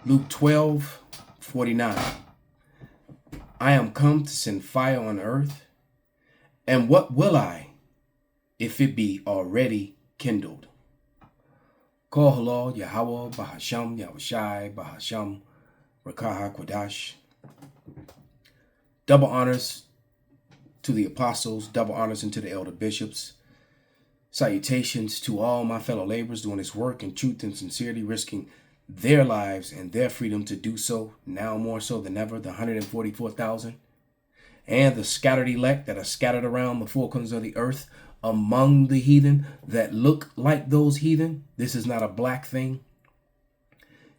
Luke 12:49. I am come to send fire on earth, and what will I if it be already kindled? Kol halal Yahweh Bahasham Yahushai Bahasham Rakaha Kodash. Double honors to the apostles, double honors unto the elder bishops. Salutations to all my fellow laborers doing this work in truth and sincerity, risking their lives and their freedom to do so, now more so than ever, the 144,000, and the scattered elect that are scattered around the four corners of the earth among the heathen that look like those heathen. This is not a black thing.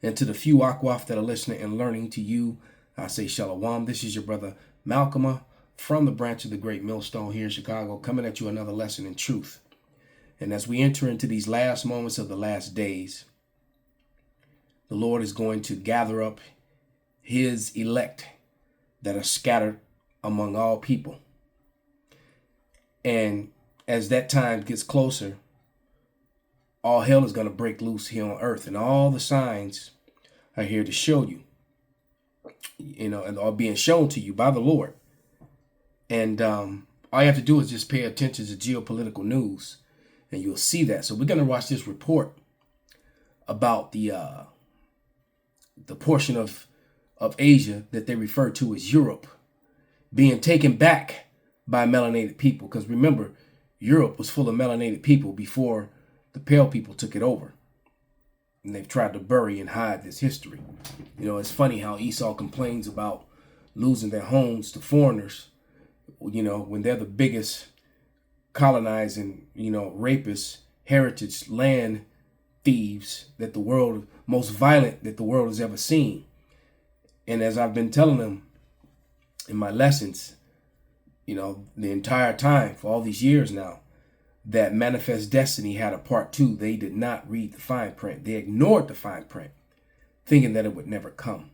And to the few Akwaf that are listening and learning, to you, I say Shalom. This is your brother Malcolm from the branch of the Great Millstone here in Chicago, coming at you another lesson in truth. And as we enter into these last moments of the last days, the Lord is going to gather up his elect that are scattered among all people. And as that time gets closer, all hell is going to break loose here on earth. And all the signs are here to show you, and are being shown to you by the Lord. And all you have to do is just pay attention to geopolitical news, and you'll see that. So we're going to watch this report about the portion of Asia that they refer to as Europe being taken back by melanated people. Because remember, Europe was full of melanated people before the pale people took it over. And they've tried to bury and hide this history. It's funny how Esau complains about losing their homes to foreigners, when they're the biggest colonizing, rapists, heritage, land thieves that the world, most violent that the world has ever seen. And as I've been telling them in my lessons, the entire time for all these years now, that Manifest Destiny had a part 2. They did not read the fine print. They ignored the fine print, thinking that it would never come.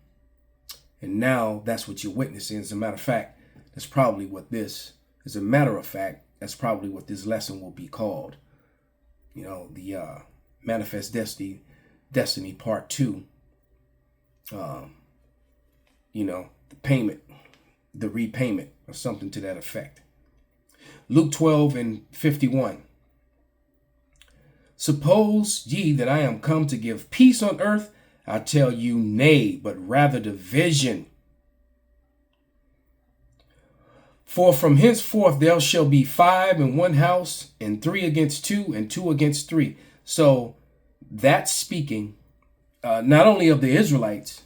And now that's what you're witnessing. As a matter of fact, that's probably what this lesson will be called. The Manifest Destiny Part 2. The payment, the repayment, or something to that effect. Luke 12:51. Suppose ye that I am come to give peace on earth? I tell you, nay, but rather division. For from henceforth there shall be 5 in one house, and 3 against 2, and 2 against 3. So that's speaking not only of the Israelites,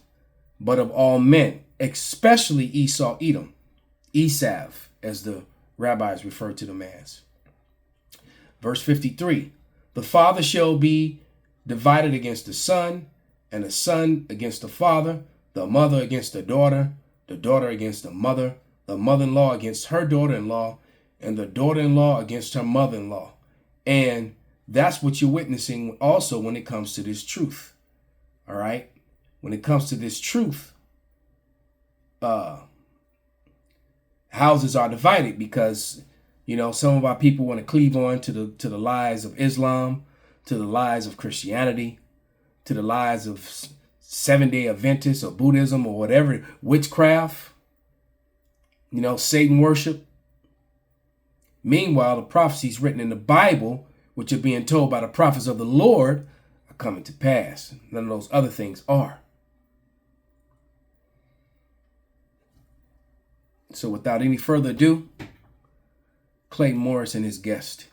but of all men, especially Esau, Edom, Esav, as the rabbis refer to them as. Verse 53, the father shall be divided against the son, and the son against the father, the mother against the daughter against the mother-in-law against her daughter-in-law, and the daughter-in-law against her mother-in-law. And that's what you're witnessing also when it comes to this truth. All right? When it comes to this truth, houses are divided because, some of our people want to cleave on to the lies of Islam, to the lies of Christianity, to the lies of Seventh-day Adventists or Buddhism or whatever, witchcraft, Satan worship. Meanwhile, the prophecies written in the Bible, which are being told by the prophets of the Lord, are coming to pass. None of those other things are. So without any further ado, Clay Morris and his guest.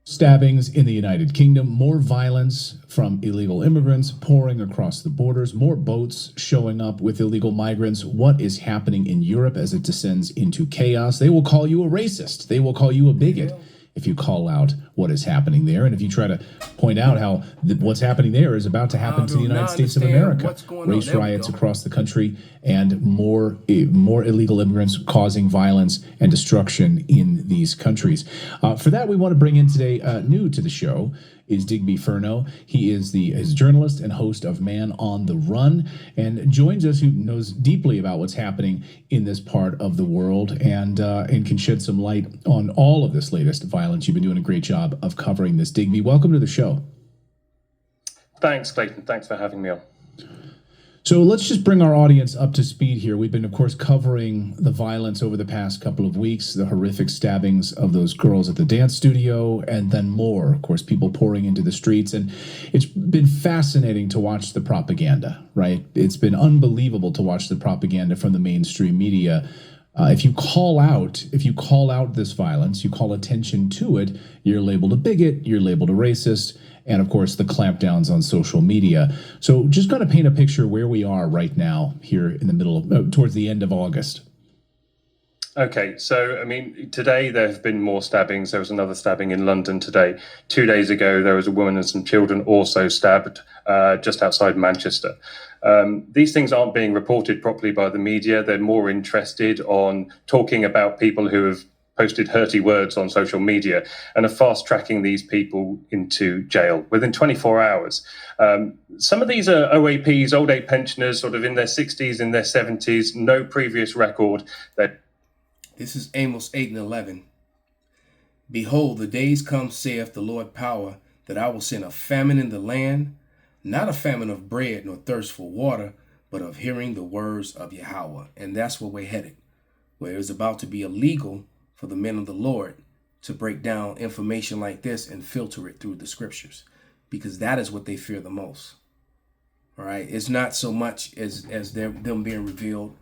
Stabbings in the United Kingdom, more violence from illegal immigrants pouring across the borders, more boats showing up with illegal migrants. What is happening in Europe as it descends into chaos? They will call you a racist. They will call you a bigot if you call out what is happening there. And if you try to point out how what's happening there is about to happen to the United States of America. Race riots across the country and more illegal immigrants causing violence and destruction in these countries. For that, we want to bring in today, new to the show, is Digby Furno. He is his journalist and host of Man on the Run, and joins us, who knows deeply about what's happening in this part of the world, and can shed some light on all of this latest violence. You've been doing a great job of covering this. Digby, welcome to the show. Thanks, Clayton. Thanks for having me on. So let's just bring our audience up to speed here. We've been, of course, covering the violence over the past couple of weeks, the horrific stabbings of those girls at the dance studio, and then more, of course, people pouring into the streets. And it's been fascinating to watch the propaganda, right? It's been unbelievable to watch the propaganda from the mainstream media. If you call out this violence, you call attention to it, you're labeled a bigot, you're labeled a racist, and of course the clampdowns on social media. So just got to paint a picture where we are right now here in the middle of, towards the end of August. Okay, so I mean, today there have been more stabbings. There was another stabbing in London today. 2 days ago, there was a woman and some children also stabbed just outside Manchester. These things aren't being reported properly by the media. They're more interested on talking about people who have posted hurty words on social media and are fast tracking these people into jail within 24 hours. Some of these are OAPs, old age pensioners, sort of in their 60s, in their 70s, no previous record. This is Amos 8 and 11. Behold, the days come, saith the Lord power, that I will send a famine in the land, not a famine of bread nor thirst for water, but of hearing the words of Yahweh. And that's where we're headed, where it's about to be illegal for the men of the Lord to break down information like this and filter it through the scriptures, because that is what they fear the most. All right. It's not so much as them being revealed,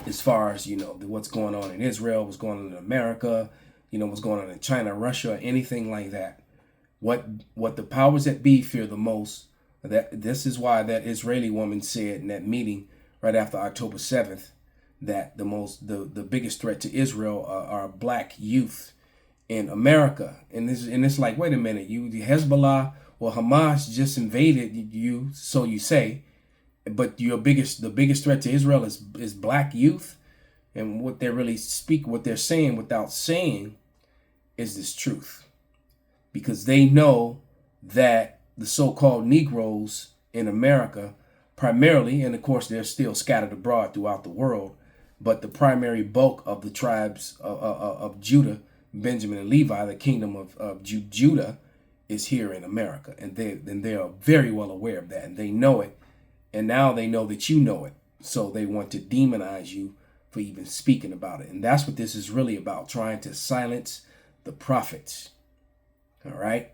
as far as, what's going on in Israel, what's going on in America, what's going on in China, Russia, anything like that. What the powers that be fear the most, this is why that Israeli woman said in that meeting right after October 7th, that the biggest threat to Israel are black youth in America. And it's like, wait a minute, the Hezbollah or Hamas just invaded you, so you say, but the biggest threat to Israel is black youth. And what they're saying without saying is this truth. Because they know that the so-called Negroes in America primarily, and of course they're still scattered abroad throughout the world, but the primary bulk of the tribes of Judah, Benjamin and Levi, the kingdom of Judah, is here in America. And they are very well aware of that, and they know it. And now they know that you know it. So they want to demonize you for even speaking about it. And that's what this is really about, trying to silence the prophets. All right.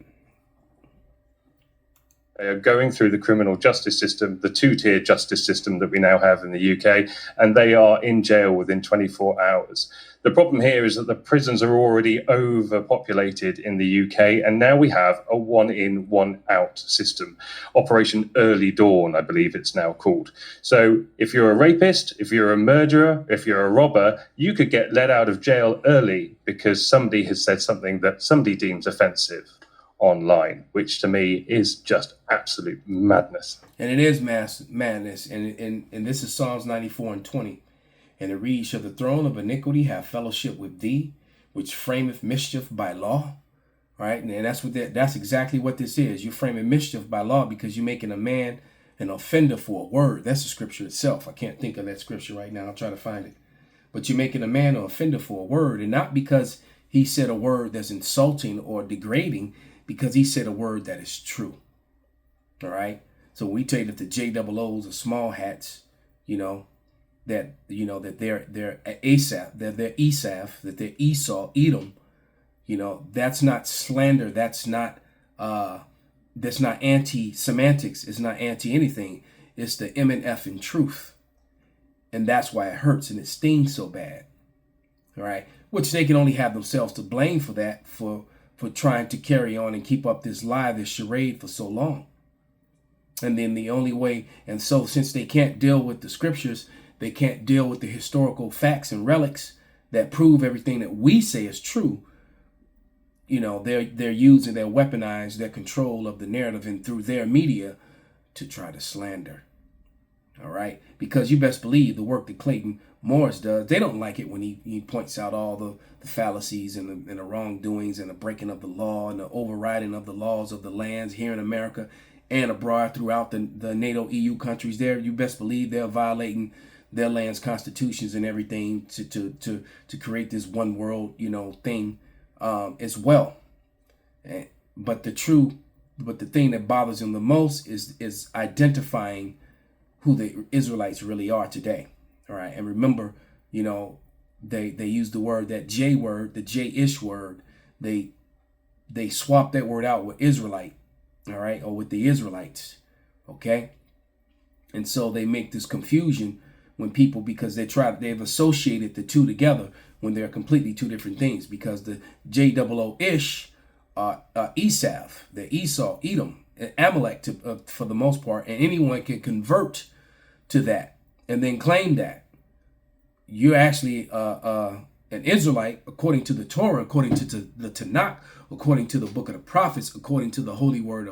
They are going through the criminal justice system, the two-tier justice system that we now have in the UK, and they are in jail within 24 hours. The problem here is that the prisons are already overpopulated in the UK, and now we have a one-in, one-out system. Operation Early Dawn, I believe it's now called. So if you're a rapist, if you're a murderer, if you're a robber, you could get let out of jail early because somebody has said something that somebody deems offensive online, which to me is just absolute madness. And it is madness. And this is Psalms 94 and 20. And it reads, shall the throne of iniquity have fellowship with thee, which frameth mischief by law? Right? And that's exactly what this is. You're framing mischief by law because you're making a man an offender for a word. That's the scripture itself. I can't think of that scripture right now. I'll try to find it. But you're making a man an offender for a word, and not because he said a word that's insulting or degrading, because he said a word that is true. All right. So we tell you that the JOOs are small hats, that they're Asaph, that they're Esaph, that they're Esau, Edom. That's not slander. That's not anti-semantics. It's not anti-anything. It's the M and F in truth. And that's why it hurts and it stings so bad. All right. Which they can only have themselves to blame for that, for trying to carry on and keep up this lie, this charade for so long. And then the only way, and so since they can't deal with the scriptures, they can't deal with the historical facts and relics that prove everything that we say is true. They're using, they're weaponized their control of the narrative and through their media to try to slander. All right. Because you best believe the work that Clayton Morris does, they don't like it when he points out all the fallacies and the wrongdoings and the breaking of the law and the overriding of the laws of the lands here in America and abroad throughout the NATO EU countries. There, you best believe they're violating their land's constitutions and everything to create this one world, thing as well. But the true but the thing that bothers them the most is identifying who the Israelites really are today. All right, and remember, they use the word, that J word, the J-ish word. They swap that word out with Israelite, all right, or with the Israelites, okay? And so they make this confusion when people, because they've associated the two together when they're completely two different things, because the J-O-O-ish Esav, the Esau, Edom, Amalek for the most part, and anyone can convert to that and then claim that you're actually an Israelite according to the Torah, according to the Tanakh, according to the book of the prophets, according to the holy word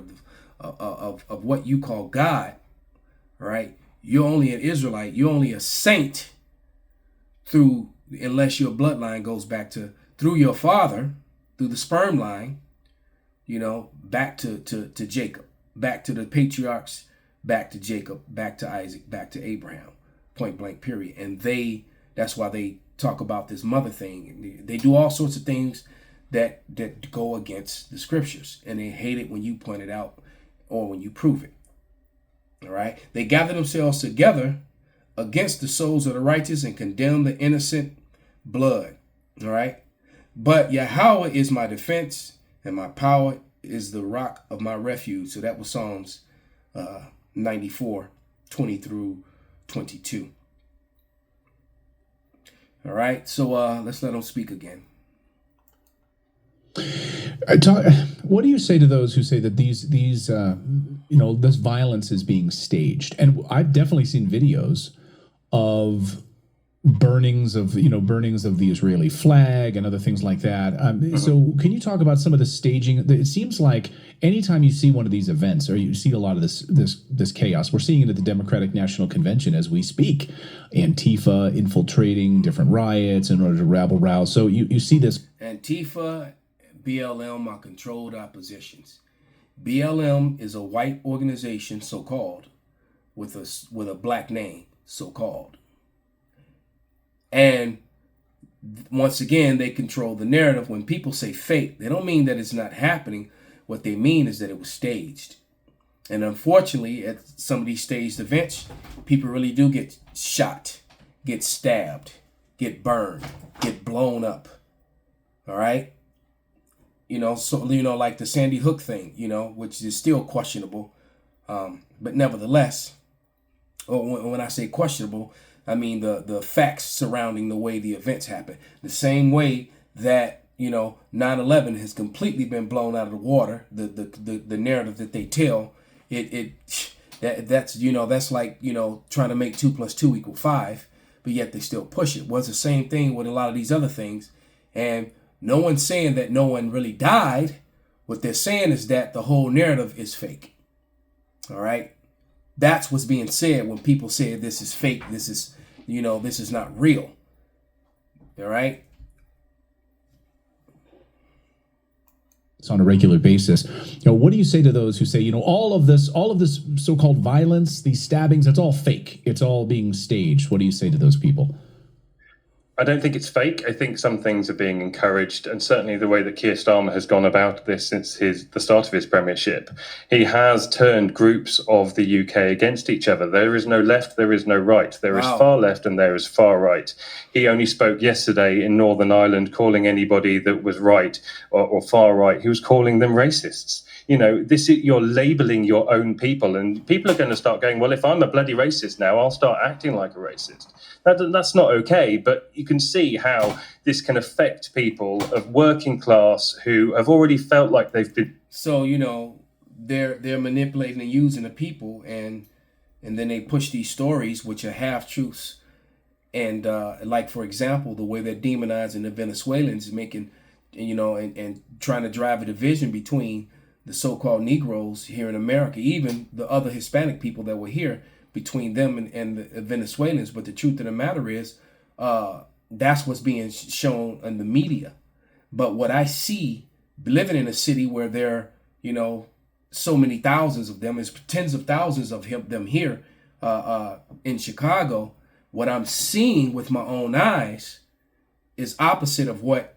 of what you call God. Right? You're only an Israelite. You're only a saint unless your bloodline goes back through your father, through the sperm line, back to Jacob, back to the patriarchs, back to Jacob, back to Isaac, back to Abraham, point blank, period. And that's why they talk about this mother thing. They do all sorts of things that go against the scriptures, and they hate it when you point it out or when you prove it. All right. They gather themselves together against the souls of the righteous and condemn the innocent blood. All right. But Yahweh is my defense, and my power is the rock of my refuge. So that was Psalms 94, 20 through 22. All right. So let's let them speak again. What do you say to those who say that this violence is being staged? And I've definitely seen videos of burnings of the Israeli flag and other things like that. So can you talk about some of the staging? It seems like anytime you see one of these events, or you see a lot of this chaos, we're seeing it at the Democratic National Convention as we speak. Antifa infiltrating different riots in order to rabble rouse. So you see this. Antifa, BLM are controlled oppositions. BLM is a white organization, so-called, with a black name, so-called. And once again, they control the narrative. When people say fake, they don't mean that it's not happening. What they mean is that it was staged. And unfortunately, at some of these staged events, people really do get shot, get stabbed, get burned, get blown up. All right? Like the Sandy Hook thing, which is still questionable. But nevertheless, when I say questionable, I mean the facts surrounding the way the events happen. The same way that, 9/11 has completely been blown out of the water. The narrative that they tell, that's like, trying to make 2 + 2 = 5, but yet they still push it. Was the same thing with a lot of these other things. And no one's saying that no one really died. What they're saying is that the whole narrative is fake. All right. That's what's being said when people say this is fake. This is, this is not real. All right. It's on a regular basis. What do you say to those who say, all of this so-called violence, these stabbings, it's all fake. It's all being staged. What do you say to those people? I don't think it's fake. I think some things are being encouraged, and certainly the way that Keir Starmer has gone about this since the start of his premiership, he has turned groups of the UK against each other. There is no left, there is no right. There is far left and there is far right. He only spoke yesterday in Northern Ireland, calling anybody that was right or far right, he was calling them racists. You're labeling your own people, and people are going to start going, well, if I'm a bloody racist now, I'll start acting like a racist. That's not okay, but you can see how this can affect people of working class who have already felt like they've been. So, they're manipulating and using the people, and then they push these stories, which are half truths. And like, for example, the way they're demonizing the Venezuelans, making, and trying to drive a division between the so-called Negroes here in America, even the other Hispanic people that were here, between them and the Venezuelans. But the truth of the matter is, that's what's being shown in the media. But what I see, living in a city where there are, so many thousands of them, is tens of thousands of them here in Chicago, what I'm seeing with my own eyes is opposite of what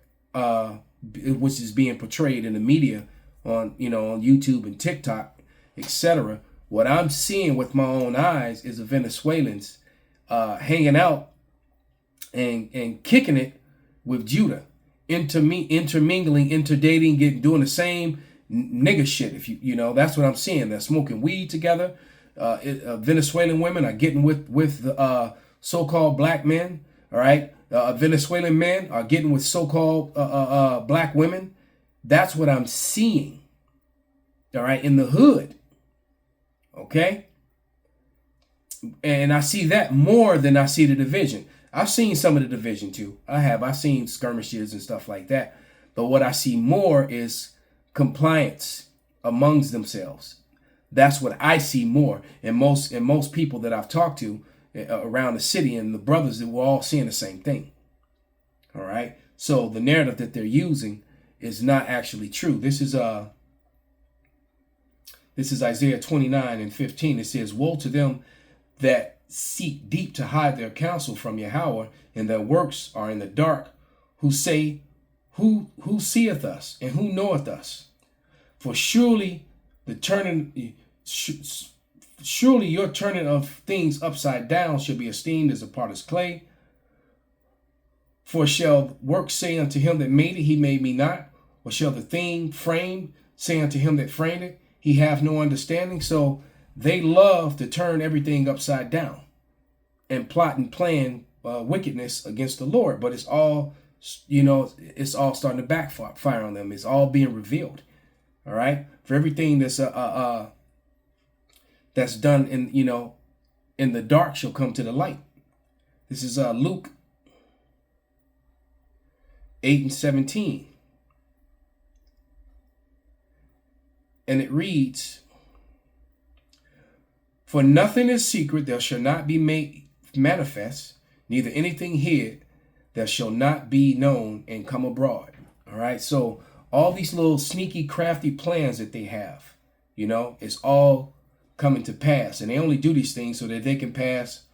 which is being portrayed in the media on YouTube and TikTok, etc. What I'm seeing with my own eyes is the Venezuelans hanging out and kicking it with Judah, intermingling, interdating, doing the same nigga shit. If that's what I'm seeing. They're smoking weed together. Venezuelan women are getting with the so-called black men. All right, Venezuelan men are getting with so-called black women. That's what I'm seeing. All right, in the hood. Okay, and I see that more than I see the division. I've seen some of the division too. I've seen skirmishes and stuff like that. But what I see more is compliance amongst themselves. That's what I see more. And most people that I've talked to around the city and the brothers, that we're all seeing the same thing. All right. So the narrative that they're using is not actually true. This is Isaiah 29:15. It says, "Woe to them that seek deep to hide their counsel from Yahweh, and their works are in the dark, who say, Who seeth us, and who knoweth us? For surely your turning of things upside down shall be esteemed as a potter's clay. For shall work say unto him that made it, he made me not? Or shall the thing framed say unto him that framed it, he have no understanding?" So they love to turn everything upside down and plot and plan wickedness against the Lord. But it's all, it's all starting to backfire on them. It's all being revealed. All right. For everything that's done in the dark shall come to the light. This is Luke 8:17. And it reads, "For nothing is secret that shall not be made manifest, neither anything hid that shall not be known and come abroad." All right. So all these little sneaky, crafty plans that they have, it's all coming to pass. And they only do these things so that they can pass,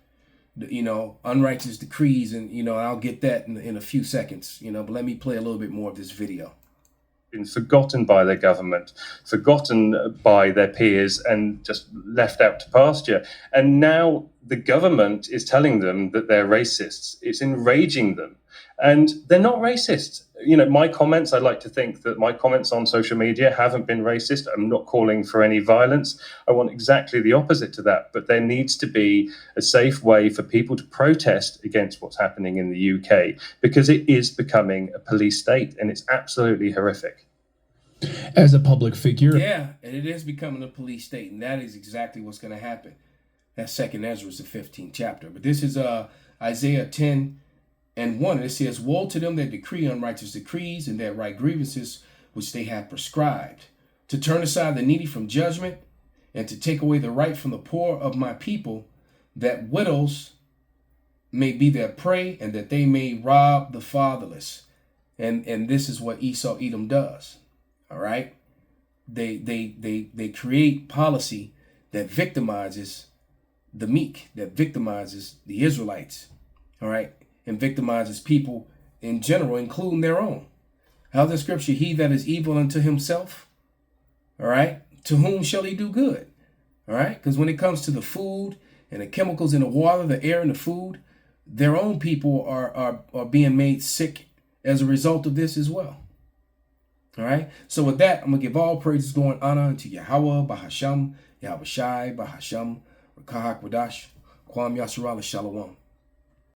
unrighteous decrees. And, I'll get that in a few seconds, but let me play a little bit more of this video. Been forgotten by their government, forgotten by their peers, and just left out to pasture. And now the government is telling them that they're racists. It's enraging them. And they're not racist. My comments, I like to think that my comments on social media haven't been racist. I'm not calling for any violence. I want exactly the opposite to that. But there needs to be a safe way for people to protest against what's happening in the UK, because it is becoming a police state, and it's absolutely horrific. As a public figure. Yeah, and it is becoming a police state, and that is exactly what's going to happen. That's 2nd Ezra, the 15th chapter. But this is Isaiah 10:1. It says, "Woe to them that decree unrighteous decrees, and that write grievances which they have prescribed, to turn aside the needy from judgment, and to take away the right from the poor of my people, that widows may be their prey, and that they may rob the fatherless." And this is what Esau Edom does. All right. They create policy that victimizes the meek, that victimizes the Israelites. All right. And victimizes people in general, including their own. How's the scripture? "He that is evil unto himself," all right, "to whom shall he do good?" All right. Because when it comes to the food and the chemicals in the water, the air and the food, their own people are being made sick as a result of this as well. All right. So with that, I'm going to give all praises, glory, and honor unto Yahweh, Bahasham, Yahweh Shai, Bahasham, Rakahak Wadash, Kwam Yasharala Shalom.